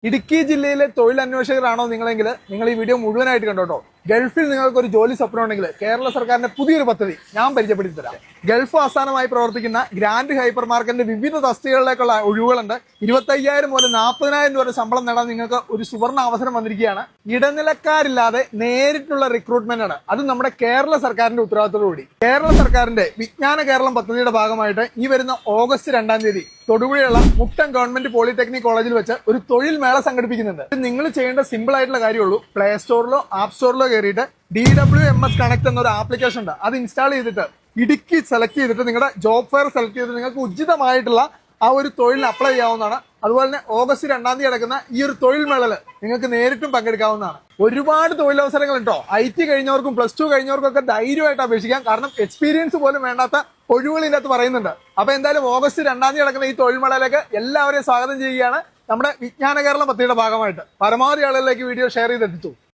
ഇടുക്കി ജില്ലയിലെ തൊഴിലന്വേഷകരാണോ നിങ്ങളെങ്കിൽ നിങ്ങൾ ഈ വീഡിയോ മുഴുവനായിട്ട് കണ്ടോട്ടോ. ഗൾഫിൽ നിങ്ങൾക്ക് ഒരു ജോലി സ്വപ്നം ഉണ്ടെങ്കിൽ കേരള സർക്കാരിന്റെ പുതിയൊരു പദ്ധതി ഞാൻ പരിചയപ്പെടുത്തി തരാം. ഗൾഫ് ആസ്ഥാനമായി പ്രവർത്തിക്കുന്ന ഗ്രാൻഡ് ഹൈപ്പർ മാർക്കറ്റിന്റെ വിവിധ തസ്തികകളിലേക്കുള്ള ഒഴിവുകളുണ്ട്. 25,000 മുതൽ 40,000 വരെ ശമ്പളം നേടാൻ നിങ്ങൾക്ക് ഒരു സുവർണ്ണ അവസരം വന്നിരിക്കുകയാണ്. ഇടനിലക്കാരില്ലാതെ നേരിട്ടുള്ള റിക്രൂട്ട്മെന്റ് ആണ്. അത് നമ്മുടെ കേരള സർക്കാരിന്റെ ഉത്തരവാദിത്തത്തോടുകൂടി. കേരള സർക്കാരിന്റെ വിജ്ഞാന കേരളം പദ്ധതിയുടെ ഭാഗമായിട്ട് ഈ വരുന്ന ഓഗസ്റ്റ് 2-ാം തീയതി തൊടുപുഴയുള്ള മുട്ടം ഗവൺമെന്റ് പോളിടെക്നിക് കോളേജിൽ വെച്ച് ഒരു തൊഴിൽ മേള സംഘടിപ്പിക്കുന്നുണ്ട്. നിങ്ങൾ ചെയ്യേണ്ട സിമ്പിൾ ആയിട്ടുള്ള കാര്യമുള്ളൂ. പ്ലേ സ്റ്റോറിലോ ആപ്പ് സ്റ്റോറിലോ കയറിയിട്ട് DWMS കണക്ട് എന്നൊരു ആപ്ലിക്കേഷൻ ഉണ്ട്. അത് ഇൻസ്റ്റാൾ ചെയ്തിട്ട് ഇടുക്കി സെലക്ട് ചെയ്തിട്ട് നിങ്ങളുടെ ജോബ് ഫെയർ സെലക്ട് ചെയ്തിട്ട് നിങ്ങൾക്ക് ഉചിതമായിട്ടുള്ള ആ ഒരു തൊഴിലിന് അപ്ലൈ ചെയ്യാവുന്നതാണ്. അതുപോലെ തന്നെ ഓഗസ്റ്റ് 2-ാം തീയതി നടക്കുന്ന ഈ ഒരു തൊഴിൽ മേളയിൽ നിങ്ങൾക്ക് നേരിട്ടും പങ്കെടുക്കാവുന്നതാണ്. ഒരുപാട് തൊഴിലവസരങ്ങൾ ഉണ്ടോ. IT കഴിഞ്ഞവർക്കും +2 കഴിഞ്ഞവർക്കും ഒക്കെ ധൈര്യമായിട്ട് അപേക്ഷിക്കാം. കാരണം എക്സ്പീരിയൻസ് പോലും വേണ്ടാത്ത ഒഴിവുകൾ ഇതിനകത്ത് പറയുന്നുണ്ട്. അപ്പൊ എന്തായാലും ഓഗസ്റ്റ് 2-ാം തീയതി നടക്കുന്ന ഈ തൊഴിൽ മേളയിലേക്ക് എല്ലാവരെയും സ്വാഗതം ചെയ്യുകയാണ്. നമ്മുടെ വിജ്ഞാന കേരളം പദ്ധതിയുടെ ഭാഗമായിട്ട് പരമാവധി ആളുകളിലേക്ക് വീഡിയോ ഷെയർ ചെയ്തെത്തിച്ചു.